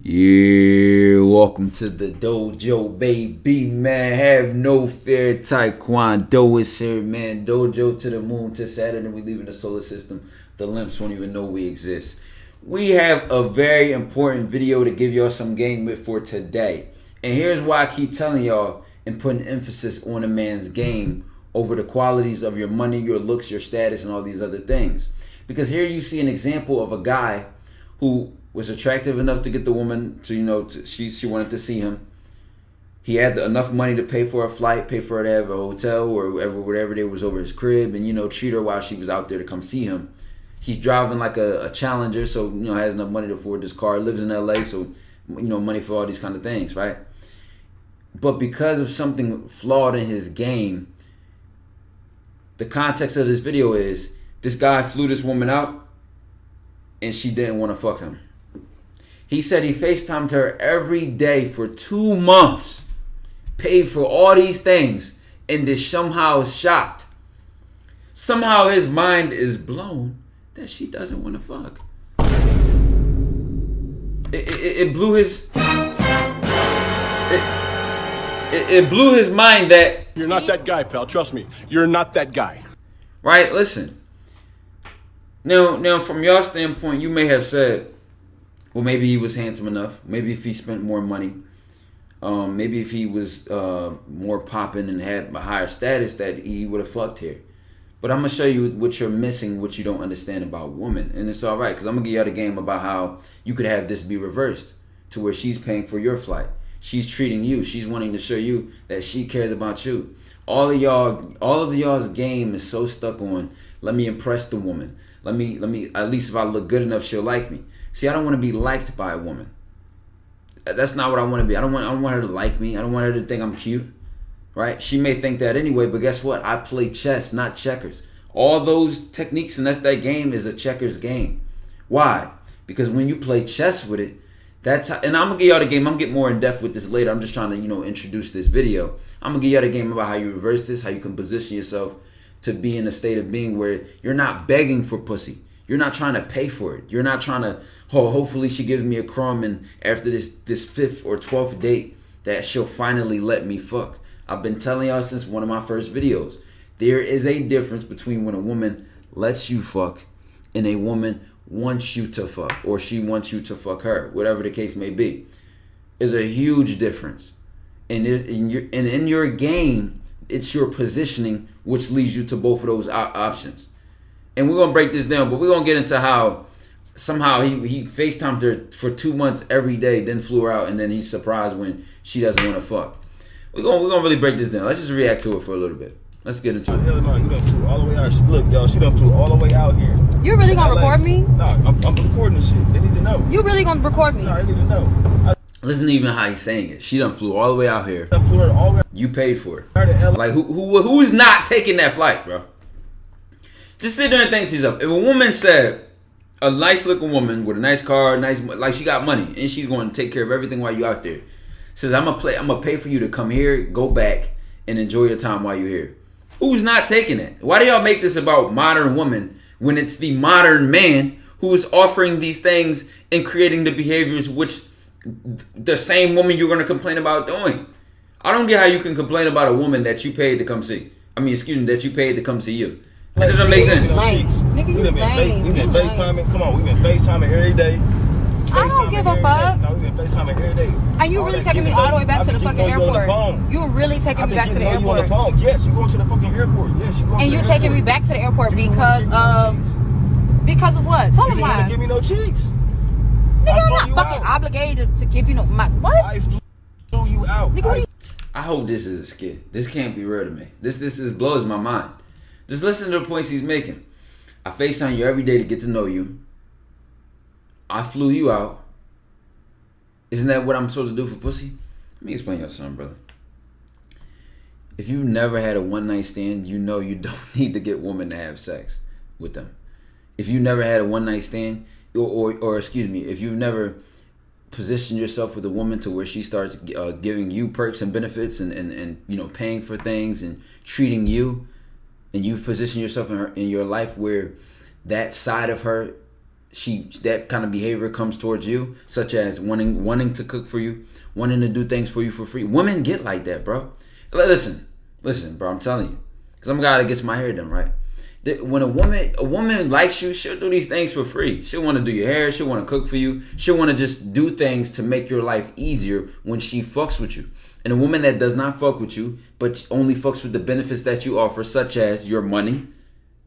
Yeah, welcome to the dojo, baby, man. Have no fear. TyKwonDoe is here, man. Dojo to the moon to Saturn, and we leaving the solar system. The limps won't even know we exist. We have a very important video to give y'all some game with for today. And here's why I keep telling y'all and putting emphasis on a man's game over the qualities of your money, your looks, your status, and all these other things. Because here you see an example of a guy who was attractive enough to get the woman to, she wanted to see him. He had enough money to pay for a flight, pay for her to have a hotel or whatever it was over his crib, and treat her while she was out there to come see him. He's driving like a Challenger, so has enough money to afford this car. Lives in LA, so money for all these kind of things, right? But because of something flawed in his game, the context of this video is this guy flew this woman out and she didn't want to fuck him. He said he FaceTimed her every day for 2 months, paid for all these things, and is somehow shocked. Somehow his mind is blown that she doesn't want to fuck. It blew his... It blew his mind that... You're not that guy, pal. Trust me. You're not that guy. Right? Listen. Now, from your standpoint, you may have said, well, maybe he was handsome enough. Maybe if he spent more money. Maybe if he was more popping and had a higher status that he would have fucked here. But I'm going to show you what you're missing, what you don't understand about women. And it's all right, because I'm going to give you the game about how you could have this be reversed to where she's paying for your flight. She's treating you. She's wanting to show you that she cares about you. All of y'all's game is so stuck on, let me impress the woman. Let me, at least if I look good enough, she'll like me. See, I don't want to be liked by a woman. That's not what I want to be. I don't want her to like me. I don't want her to think I'm cute. Right? She may think that anyway, but guess what? I play chess, not checkers. All those techniques and that game is a checkers game. Why? Because when you play chess with it, that's how, and I'm gonna give y'all the game. I'm gonna get more in depth with this later. I'm just trying to, introduce this video. I'm gonna give y'all the game about how you reverse this, how you can position yourself to be in a state of being where you're not begging for pussy. You're not trying to pay for it. You're not trying to, hopefully she gives me a crumb and after this 5th or 12th date that she'll finally let me fuck. I've been telling y'all since one of my first videos. There is a difference between when a woman lets you fuck and a woman wants you to fuck, or she wants you to fuck her, whatever the case may be. There's a huge difference. And in your game, it's your positioning which leads you to both of those options. And we're going to break this down, but we're going to get into how somehow he FaceTimed her for 2 months every day, then flew her out, and then he's surprised when she doesn't want to fuck. We're gonna really break this down. Let's just react to it for a little bit. Let's get into it. Hell no, you done flew all the way out. Look, y'all, she done flew all the way out here. You really gonna record me? No, I'm recording this shit. They need to know. You really gonna record me? No, they need to know. Listen to even how he's saying it. She done flew all the way out here. I flew her all the way out. You paid for it. LA. Like who's not taking that flight, bro? Just sit there and think to yourself. If a woman said, a nice looking woman with a nice car, like she got money, and she's going to take care of everything while you out there, says I'm gonna pay for you to come here, go back, and enjoy your time while you're here. Who's not taking it? Why do y'all make this about modern woman when it's the modern man who is offering these things and creating the behaviors which the same woman you're gonna complain about doing? I don't get how you can complain about a woman that you paid to come see. That you paid to come see you. That doesn't make sense. Nigga, We've been FaceTiming. Come on, we've been FaceTiming every day. I don't give a fuck. No, we've been FaceTiming every day. And you really taking me all the way back to the fucking airport? You really taking me back to the airport? You on the phone? Yes, you going to the fucking airport? Yes, you going. And you taking me back to the airport because of what? Tell them why. You didn't give me no cheeks. Nigga, I'm not fucking obligated to give you no what? I flew you out. Nigga, I hope this is a skit. This can't be real to me. This blows my mind. Just listen to the points he's making. I FaceTime you every day to get to know you. I flew you out. Isn't that what I'm supposed to do for pussy? Let me explain you something, brother. If you've never had a one-night stand, you know you don't need to get women to have sex with them. If you never had a one-night stand, or excuse me, if you've never positioned yourself with a woman to where she starts giving you perks and benefits and paying for things and treating you, and you've positioned yourself in your life where that side of her that kind of behavior comes towards you, such as wanting to cook for you, wanting to do things for you for free. Women get like that, bro. Listen, bro. I'm telling you, because I'm a guy that gets my hair done, right? When a woman likes you, she'll do these things for free. She'll want to do your hair. She'll want to cook for you. She'll want to just do things to make your life easier when she fucks with you. And a woman that does not fuck with you, but only fucks with the benefits that you offer, such as your money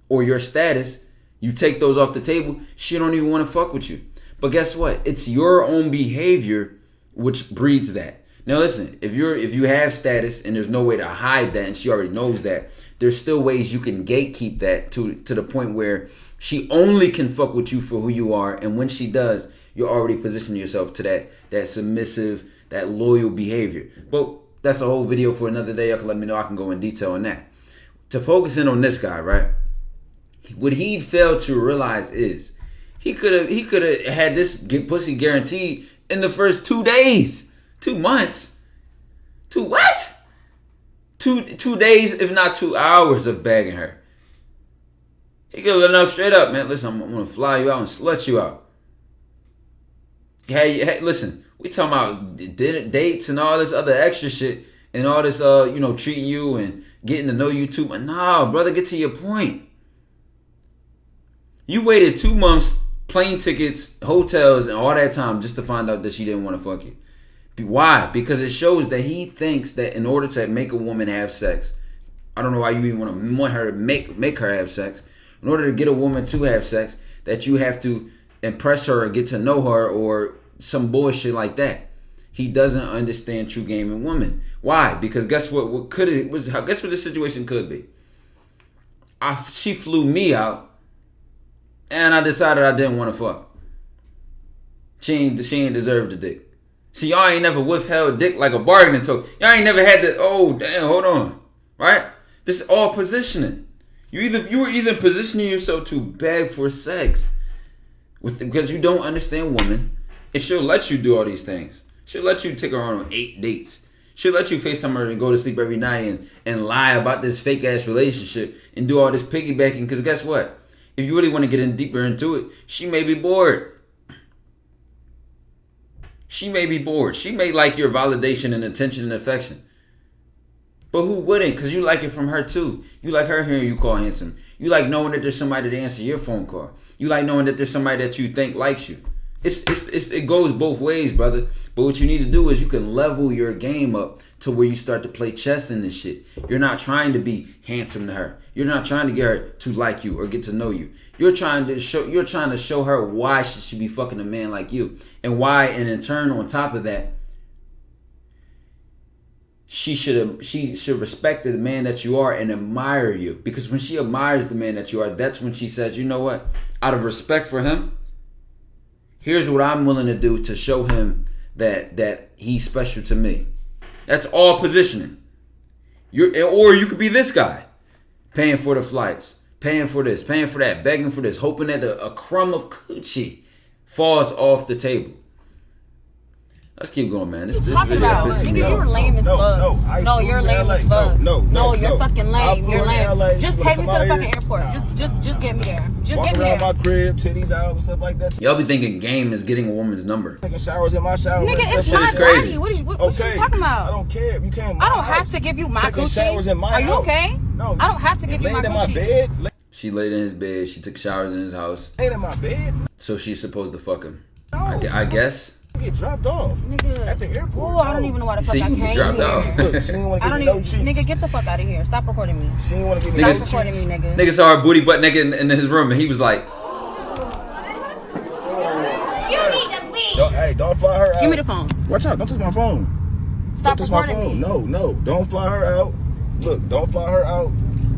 or your status, you take those off the table, she don't even want to fuck with you. But guess what? It's your own behavior which breeds that. Now listen, if you have status and there's no way to hide that, and she already knows that, there's still ways you can gatekeep that to the point where she only can fuck with you for who you are. And when she does, you're already positioning yourself to that submissive, that loyal behavior. But that's a whole video for another day. Y'all can let me know. I can go in detail on that. To focus in on this guy, right? What he failed to realize is he could have had this pussy guaranteed in the first 2 days, 2 months. 2 days, if not 2 hours of bagging her. He could have let enough straight up, man. Listen, I'm gonna fly you out and slut you out. Hey, listen, we talking about dates and all this other extra shit and all this, treating you and getting to know you too. But nah, brother, get to your point. You waited 2 months, plane tickets, hotels, and all that time just to find out that she didn't want to fuck you. Why? Because it shows that he thinks that in order to make a woman have sex, I don't know why you even want her to make her have sex. In order to get a woman to have sex, that you have to impress her or get to know her or some bullshit like that. He doesn't understand true game in women. Why? Because guess what? Guess what the situation could be? She flew me out, and I decided I didn't want to fuck. She ain't deserved the dick. See, y'all ain't never withheld dick like a bargaining tool. Y'all ain't never had the, oh, damn, hold on. Right? This is all positioning. You were either positioning yourself to beg for sex because you don't understand women, and she'll let you do all these things. She'll let you take her on 8 dates. She'll let you FaceTime her and go to sleep every night and lie about this fake-ass relationship and do all this piggybacking because guess what? If you really want to get in deeper into it, she may be bored. She may be bored. She may like your validation and attention and affection. But who wouldn't? Because you like it from her too. You like her hearing you call handsome. You like knowing that there's somebody to answer your phone call. You like knowing that there's somebody that you think likes you. It goes both ways, brother. But what you need to do is you can level your game up to where you start to play chess in this shit. You're not trying to be handsome to her. You're not trying to get her to like you or get to know you. You're trying to show her why she should be fucking a man like you. And why, and in turn, on top of that, she should respect the man that you are and admire you. Because when she admires the man that you are, that's when she says, you know what? Out of respect for him, here's what I'm willing to do to show him that he's special to me. That's all positioning. Or you could be this guy, paying for the flights, paying for this, paying for that, begging for this, hoping that a crumb of coochie falls off the table. Let's keep going, man. This talking about? Nigga, you're lame as fuck. No, you're lame as fuck. No, you're fucking lame. You're lame. Just take me to the fucking airport. Just get me there. Just get me there. Walk around my crib, titties out and stuff like that. Y'all be thinking game is getting a woman's number. Taking showers in my shower. Nigga, it's my body. What you talking about? I don't care. You can't. I don't have to give you my coochie. Are you okay? No. I don't have to give you my coochie. In my bed. She laid in his bed. She took showers in his house. Laid in my bed. So she's supposed to fuck him. No. I guess. Get dropped off at the airport. Oh, I don't even know why the fuck I came here. Look, she didn't want to give me no cheeks. Nigga, get the fuck out of here. Stop recording me. She didn't want to give me no cheeks. Stop recording me, nigga. Nigga saw her booty butt naked in his room, and he was like, You need to leave. Don't fly her out. Give me the phone. Watch out. Don't touch my phone. Stop recording me. No. Don't fly her out. Look, don't fly her out.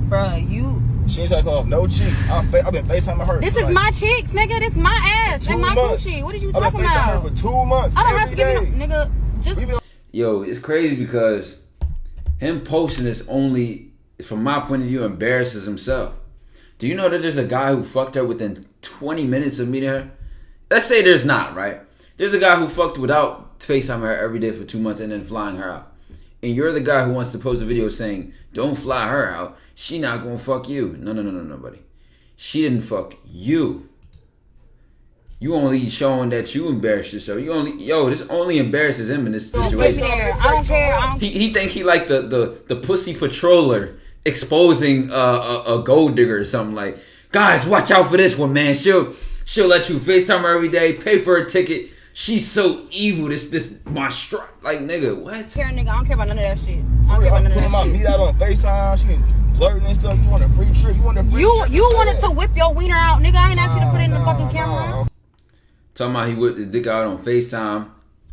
Bruh, you... She ain't talking off no cheeks. I've been FaceTiming her. This is my cheeks, nigga. This is my ass and my coochie. What are you talking about? I've been FaceTiming her for 2 months. I don't have to give you no... Nigga, just... Yo, it's crazy because him posting this only, from my point of view, embarrasses himself. Do you know that there's a guy who fucked her within 20 minutes of meeting her? Let's say there's not, right? There's a guy who fucked without FaceTiming her every day for 2 months and then flying her out. And you're the guy who wants to post a video saying, don't fly her out. She not gonna fuck you. No, buddy. She didn't fuck you. You only showing that you embarrassed yourself. This only embarrasses him in this situation. I don't care. He think he like the pussy patroller exposing a gold digger or something. Like, guys, watch out for this one, man. She'll let you FaceTime her every day, pay for her ticket. She's so evil. This monster. Like, nigga, what? I don't care about none of that shit. I don't care about none of that shit. Meet out on FaceTime. She can flirting and stuff. You want a free trip? You wanted to whip your wiener out, nigga. I ain't asked you to put it in the fucking camera. Talking about he whipped his dick out on FaceTime.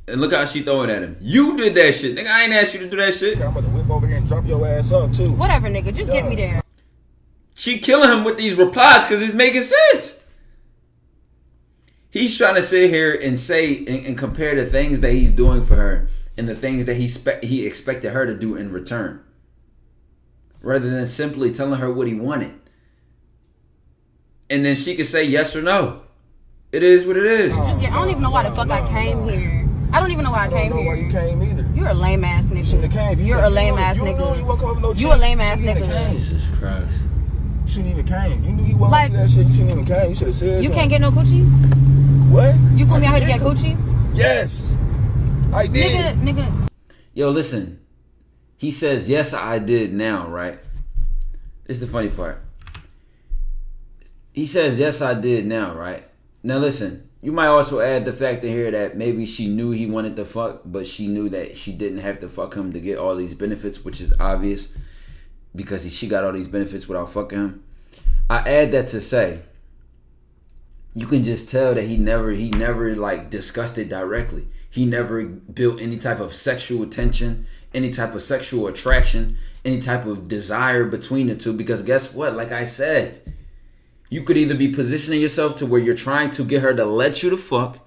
And look how she throwing at him. You did that shit. Nigga, I ain't asked you to do that shit. I'm about to whip over here and drop your ass up, too. Whatever, nigga. Just get me there. She killing him with these replies because it's making sense. He's trying to sit here and say and compare the things that he's doing for her and the things that he expected her to do in return. Rather than simply telling her what he wanted. And then she could say yes or no. It is what it is. I don't even know why the fuck I came here. I don't even know why I came here. I don't know why you came either. You're a lame ass nigga. You shouldn't have came. You're a lame ass nigga. You a lame ass nigga. Jesus Christ. You shouldn't even came. You knew you wasn't do that shit. You shouldn't even came. You should have said you can't get no coochie? What? You flew me out here to get coochie? Yes. I did. Nigga. Yo, listen. He says, yes, I did now, right? This is the funny part. He says, yes, I did now, right? Now, listen. You might also add the fact in here that maybe she knew he wanted to fuck, but she knew that she didn't have to fuck him to get all these benefits, which is obvious because she got all these benefits without fucking him. I add that to say, you can just tell that he never like discussed it directly. He never built any type of sexual tension, any type of sexual attraction, any type of desire between the two. Because guess what? Like I said, you could either be positioning yourself to where you're trying to get her to let you the fuck,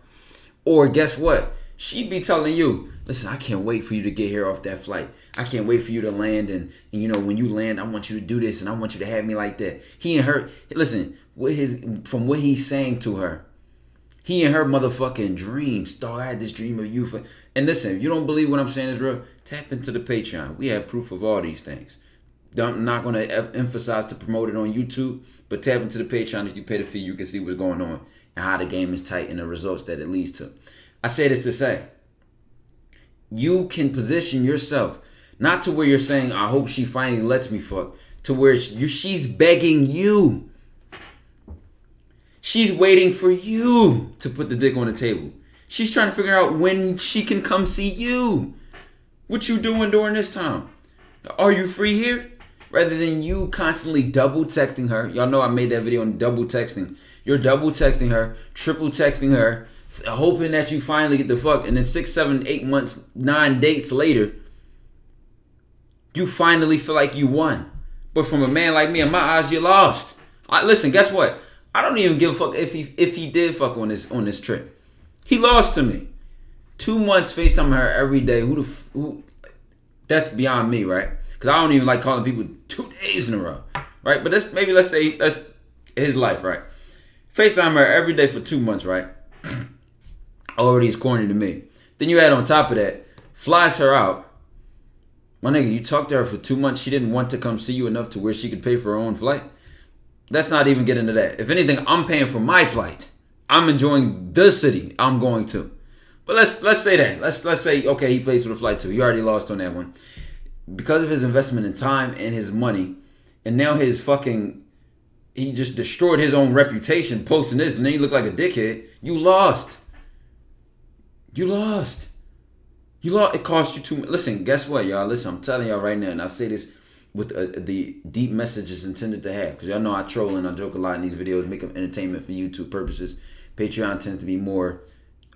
or guess what? She'd be telling you, listen, I can't wait for you to get here off that flight. I can't wait for you to land, and you know, when you land, I want you to do this, and I want you to have me like that. He and her, listen, from what he's saying to her, he and her motherfucking dreams. Dog, I had this dream of you. And listen, if you don't believe what I'm saying is real, tap into the Patreon. We have proof of all these things. I'm not going to emphasize to promote it on YouTube, but tap into the Patreon. If you pay the fee, you can see what's going on and how the game is tight and the results that it leads to. I say this to say, you can position yourself, not to where you're saying, I hope she finally lets me fuck, to where she's begging you. She's waiting for you to put the dick on the table. She's trying to figure out when she can come see you. What you doing during this time? Are you free here? Rather than you constantly double texting her. Y'all know I made that video on double texting. You're double texting her, triple texting her, hoping that you finally get the fuck. And then 6, 7, 8 months, 9 dates later, you finally feel like you won. But from a man like me, in my eyes, you lost. Listen, guess what? I don't even give a fuck if he did fuck on this trip. He lost to me. 2 months FaceTime her every day. Who? That's beyond me, right? Because I don't even like calling people 2 days in a row, right? But let's say that's his life, right? FaceTime her every day for 2 months, right? Already is corny to me. Then you add on top of that, flies her out. My nigga, you talked to her for 2 months. She didn't want to come see you enough to where she could pay for her own flight. Let's not even get into that. If anything, I'm paying for my flight. I'm enjoying the city I'm going to. But let's say that. Let's say, okay, he pays for the flight too. He already lost on that one. Because of his investment in time and his money, and now he just destroyed his own reputation posting this, and then you look like a dickhead. You lost. It cost you too much. Listen, guess what, y'all? Listen, I'm telling y'all right now, and I say this with the deep messages intended to have, because y'all know I troll and I joke a lot in these videos, make them entertainment for YouTube purposes. Patreon tends to be more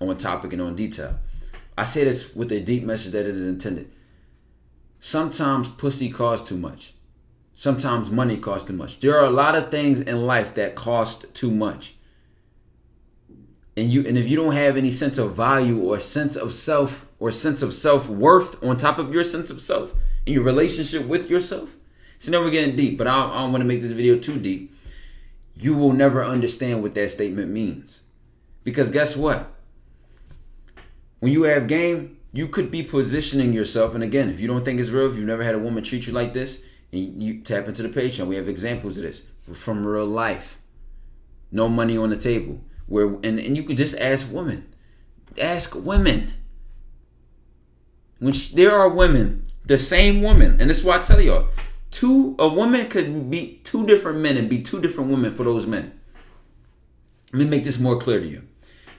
on topic and on detail. I say this with a deep message that it is intended. Sometimes pussy costs too much. Sometimes money costs too much. There are a lot of things in life that cost too much. And if you don't have any sense of value or sense of self or sense of self-worth on top of your sense of self in your relationship with yourself, so now we're getting deep, but I don't want to make this video too deep. You will never understand what that statement means. Because guess what? When you have game, you could be positioning yourself. And again, if you don't think it's real, if you've never had a woman treat you like this, and you tap into the Patreon. We have examples of this from real life. No money on the table. where and you could just ask women. Ask women. There are women, the same woman, and this is why I tell y'all, a woman could be two different men and be two different women for those men. Let me make this more clear to you.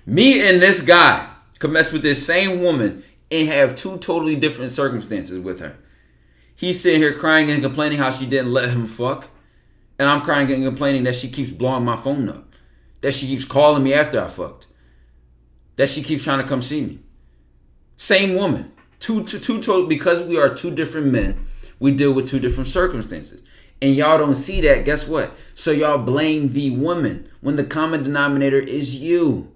Me and this guy could mess with this same woman and have two totally different circumstances with her. He's sitting here crying and complaining how she didn't let him fuck. And I'm crying and complaining that she keeps blowing my phone up. That she keeps calling me after I fucked. That she keeps trying to come see me. Same woman. Two total, because we are two different men, we deal with two different circumstances. And y'all don't see that, guess what? So y'all blame the woman when the common denominator is you.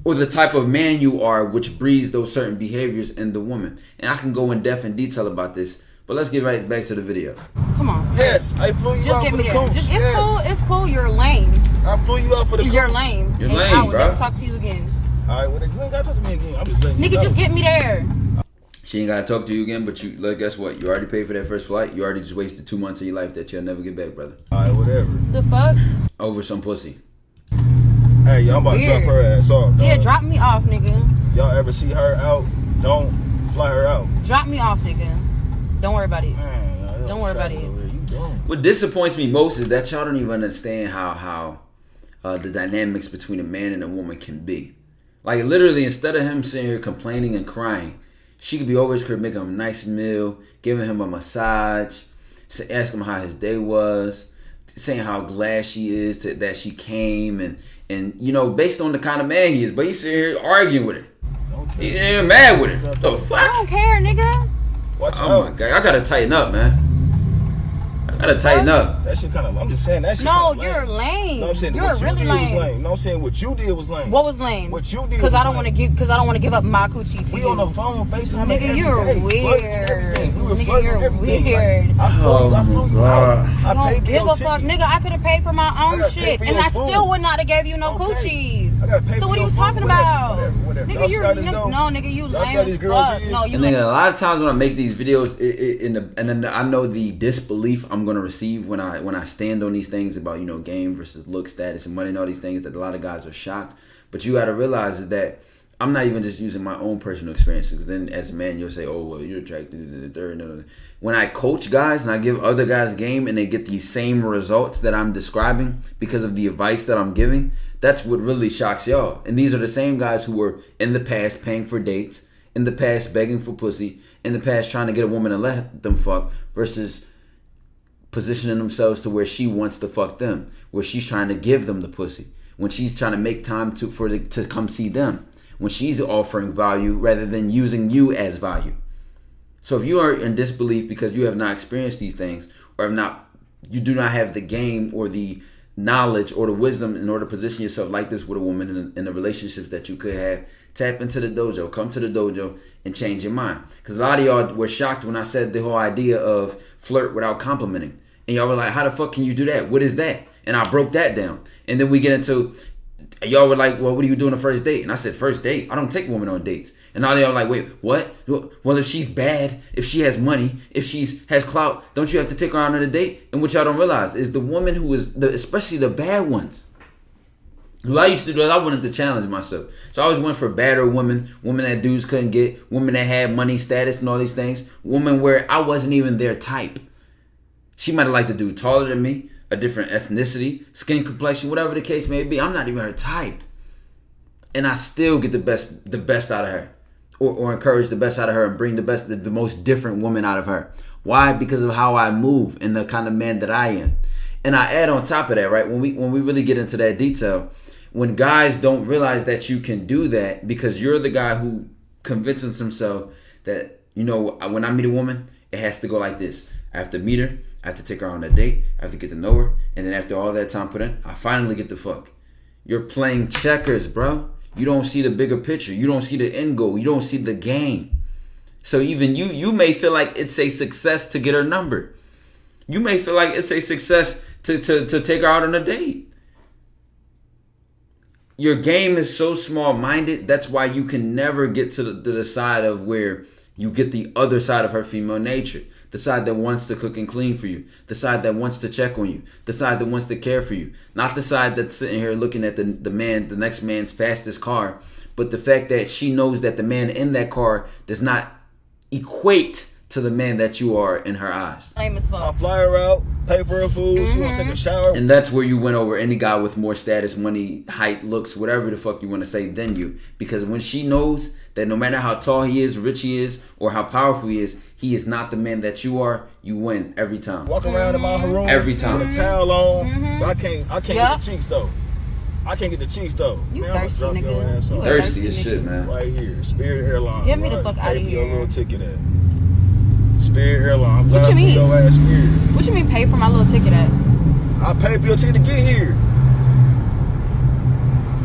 Or the type of man you are, which breeds those certain behaviors in the woman. And I can go in depth and detail about this, but let's get right back to the video. Come on. Yes, I flew you out for the coach. It's cool. You're lame. I flew you out for the coach. You're lame. You're lame, I will bro. never talk to you again. All right, well, you ain't got to talk to me again. I'm just letting you Nigga, know. just get me there. She ain't got to talk to you again, but guess what? You already paid for that first flight. You already just wasted 2 months of your life that you'll never get back, brother. All right, whatever. The fuck? Over some pussy. Hey, y'all about to drop her ass off, dog. Yeah, drop me off, nigga. Y'all ever see her out, don't fly her out. Drop me off, nigga. Don't worry about it. Man, don't worry about it. What disappoints me most is that y'all don't even understand how the dynamics between a man and a woman can be. Like, literally, instead of him sitting here complaining and crying, she could be over his crib making him a nice meal, giving him a massage, asking him how his day was, saying how glad she is that she came, and you know, based on the kind of man he is. But he's sitting here arguing with her. He's mad with her. The fuck? I don't care, nigga. Watch out. Oh my god, I gotta tighten up, man. I gotta tighten up. That shit kind of. I'm just saying that shit. No, you're lame. No, I'm saying you're what really you did lame. was lame. No, I'm saying what you did was lame. What was lame? What you did. Because I don't want to give up my coochie to we you. on the phone, FaceTime. Nigga, you're weird. We were Nigga, you're weird. Like, I flew you out. I don't paid give a fuck, nigga. I could have paid for my own shit, and I still would not have gave you no coochie. So what are you talking about? Whatever. Nigga, nigga, you lame as fuck. No, you lame. A lot of times when I make these videos, and then I know the disbelief I'm gonna receive when I stand on these things about, you know, game versus look, status, and money and all these things, that a lot of guys are shocked. But you gotta realize is that I'm not even just using my own personal experiences. Then as a man, you'll say, oh, well, you're attracted to the third. When I coach guys and I give other guys game and they get these same results that I'm describing because of the advice that I'm giving, that's what really shocks y'all. And these are the same guys who were in the past paying for dates, in the past begging for pussy, in the past trying to get a woman to let them fuck, versus positioning themselves to where she wants to fuck them, where she's trying to give them the pussy, when she's trying to make time to come see them, when she's offering value rather than using you as value. So if you are in disbelief because you have not experienced these things, or you do not have the game or the knowledge or the wisdom in order to position yourself like this with a woman in the relationships that you could have, tap into the dojo, come to the dojo and change your mind. Because a lot of y'all were shocked when I said the whole idea of flirt without complimenting. And y'all were like, how the fuck can you do that? What is that? And I broke that down. And then we get into, y'all were like, well, what do you do on a first date? And I said, first date? I don't take women on dates. And all y'all like, wait, what? Well, if she's bad, if she has money, if she has clout, don't you have to take her out on a date? And what y'all don't realize is the woman who is, especially the bad ones, who I used to do, I wanted to challenge myself. So I always went for badder women that dudes couldn't get, women that had money, status, and all these things. Women where I wasn't even their type. She might have liked a dude taller than me, a different ethnicity, skin complexion, whatever the case may be. I'm not even her type. And I still get the best out of her. Or encourage the best out of her and bring the most different woman out of her. Why? Because of how I move and the kind of man that I am. And I add on top of that, right, when we really get into that detail, when guys don't realize that you can do that because you're the guy who convinces himself that, you know, when I meet a woman, it has to go like this. I have to meet her, I have to take her on a date, I have to get to know her, and then after all that time put in, I finally get the fuck. You're playing checkers, bro. You don't see the bigger picture. You don't see the end goal. You don't see the game. So even you may feel like it's a success to get her number. You may feel like it's a success to take her out on a date. Your game is so small-minded. That's why you can never get to the side of where You get the other side of her female nature. The side that wants to cook and clean for you. The side that wants to check on you. The side that wants to care for you. Not the side that's sitting here looking at the next man's fastest car. But the fact that she knows that the man in that car does not equate to the man that you are in her eyes. I'll fly her out, pay for her food, she want to take a shower. And that's where you win over any guy with more status, money, height, looks, whatever the fuck you want to say than you. Because when she knows that no matter how tall he is, rich he is, or how powerful he is not the man that you are, you win every time. Walk around in my room every time with a towel on. But I can't get the cheeks though. You man, thirsty, nigga. You thirsty as shit, man. Right here, Spirit Airlines. Get me the fuck out of Pay here. your little ticket at Spirit Airlines. What you mean? Your ass Spirit. What you mean pay for my little ticket at? I paid for your ticket to get here.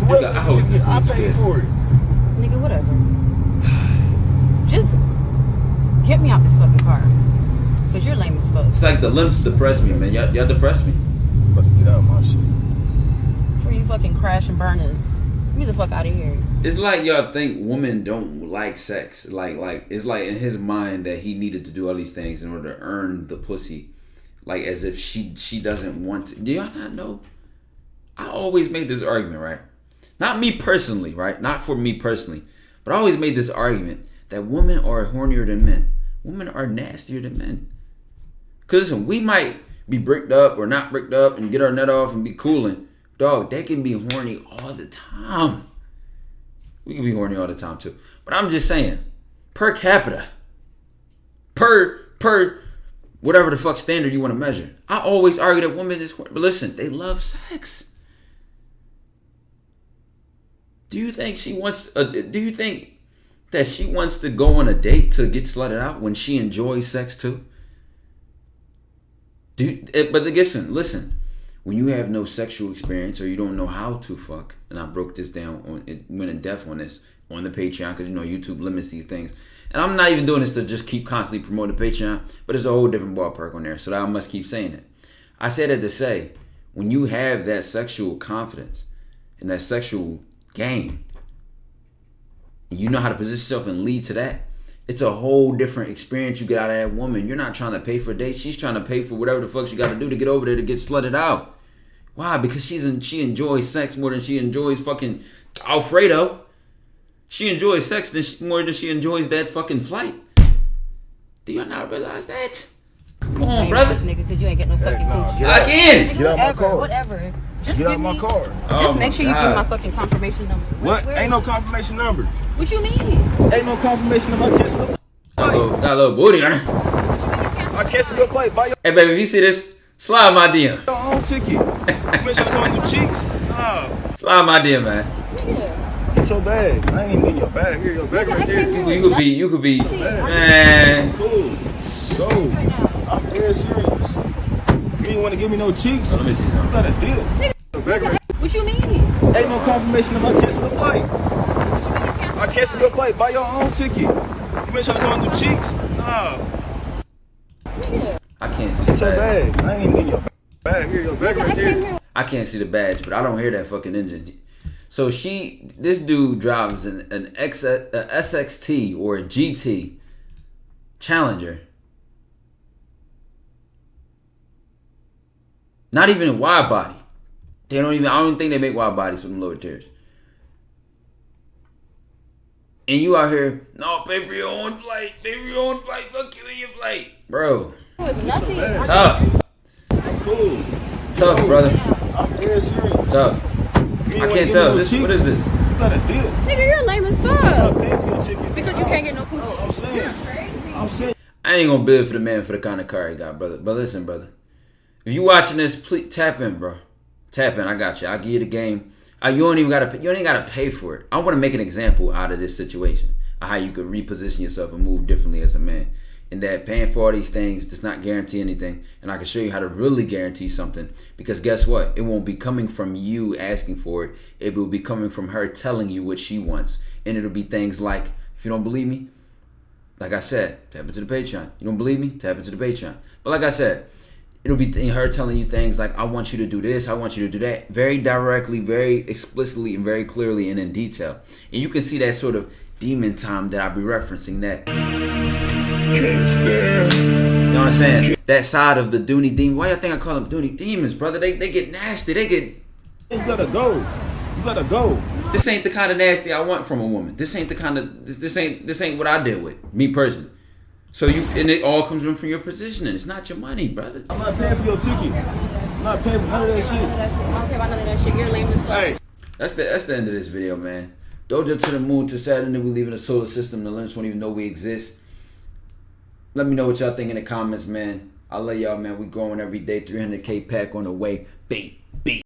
I paid for it. Nigga, whatever. Just get me out this fucking car. Cause you're lame as fuck. It's like the limps depress me, man. Y'all depress me. But get out of my shit. Before you fucking crash and burn us. Get me the fuck out of here. It's like y'all think women don't like sex. Like it's like in his mind that he needed to do all these things in order to earn the pussy. Like as if she doesn't want to. Do y'all not know? I always made this argument, right? Not me personally, right? Not for me personally. But I always made this argument that women are hornier than men. Women are nastier than men. Because listen, we might be bricked up or not bricked up and get our nut off and be cooling. Dog, they can be horny all the time. We can be horny all the time too. But I'm just saying, per capita, per whatever the fuck standard you want to measure. I always argue that women is horny. But listen, they love sex. Do you think she wants? Do you think that she wants to go on a date to get slutted out when she enjoys sex too? But listen. When you have no sexual experience or you don't know how to fuck, and I broke this down, went in depth on this on the Patreon because YouTube limits these things. And I'm not even doing this to just keep constantly promoting the Patreon, but there's a whole different ballpark on there, so that I must keep saying it. I said it to say, when you have that sexual confidence and that sexual game, and you know how to position yourself and lead to that, it's a whole different experience you get out of that woman. You're not trying to pay for a date. She's trying to pay for whatever the fuck she got to do to get over there to get slutted out. Why? Because she enjoys sex more than she enjoys fucking Alfredo. She enjoys sex more than she enjoys that fucking flight. Do y'all not realize that? Come on, brother. Nigga, because you ain't getting no fucking coochie. I can. Get out my car. Whatever. Just get out my car. Just make sure you give me my fucking confirmation number. What? Ain't no confirmation number. What you mean? Ain't no confirmation number. I cancel the got a little booty on her. I cancel your flight. Buy your Hey, baby, if you see this, slide my DM. own ticket. You make sure it's on your cheeks. Slide my DM, man. Yeah. Get your bag. I ain't even getting your bag. Here, your bag right there. You could be, man. Cool. So, I'm dead serious. You ain't want to give me no cheeks. Let me see something. You got a deal. Your bag right What you mean? Ain't no confirmation of I cancel the flight. I cancel your flight. Buy your own ticket. You make sure it's on your cheeks. I can't see the Get your badge. bag. I ain't even getting your bag. Here, your bag right there. I can't see the badge, but I don't hear that fucking engine. So this dude drives an SXT or a GT Challenger. Not even a wide body. I don't think they make wide bodies for them lower tiers. And you out here, no, pay for your own flight. Pay for your own flight. Fuck you in your flight. Bro. Nothing. Tough. Cool. Tough, brother. I'm dead serious. Tough. I can't tell. What is this? You got a deal. Nigga, you're lame as fuck. I'm paying for your ticket. Because you can't get no coochie. I'm saying. I'm saying. I ain't gonna bid for the man for the kind of car he got, brother. But listen, brother. If you watching this, please tap in, bro. Tap in. I got you. I'll give you the game. You ain't gotta pay for it. I want to make an example out of this situation of how you could reposition yourself and move differently as a man. And that paying for all these things does not guarantee anything. And I can show you how to really guarantee something. Because guess what? It won't be coming from you asking for it. It will be coming from her telling you what she wants. And it'll be things like, if you don't believe me, like I said, tap into the Patreon. You don't believe me? Tap into the Patreon. But like I said, it'll be her telling you things like, I want you to do this, I want you to do that. Very directly, very explicitly, and very clearly, and in detail. And you can see that sort of demon time that I be referencing. That, you know what I'm saying? That side of the Dooney demon. Why y'all think I call them Dooney demons, brother? They get nasty. They get. You gotta go. You gotta go. This ain't the kind of nasty I want from a woman. This ain't the kind of this ain't what I deal with, me personally. So and it all comes from your positioning. It's not your money, brother. I'm not paying for your ticket. I'm not paying for none of that shit. I don't care about none of that shit. You're lame as fuck. Hey. That's the end of this video, man. Dojo to the moon to Saturn, we leave in the solar system. The limits won't even know we exist. Let me know what y'all think in the comments, man. I love y'all, man. We growing every day. 300K pack on the way. Bait.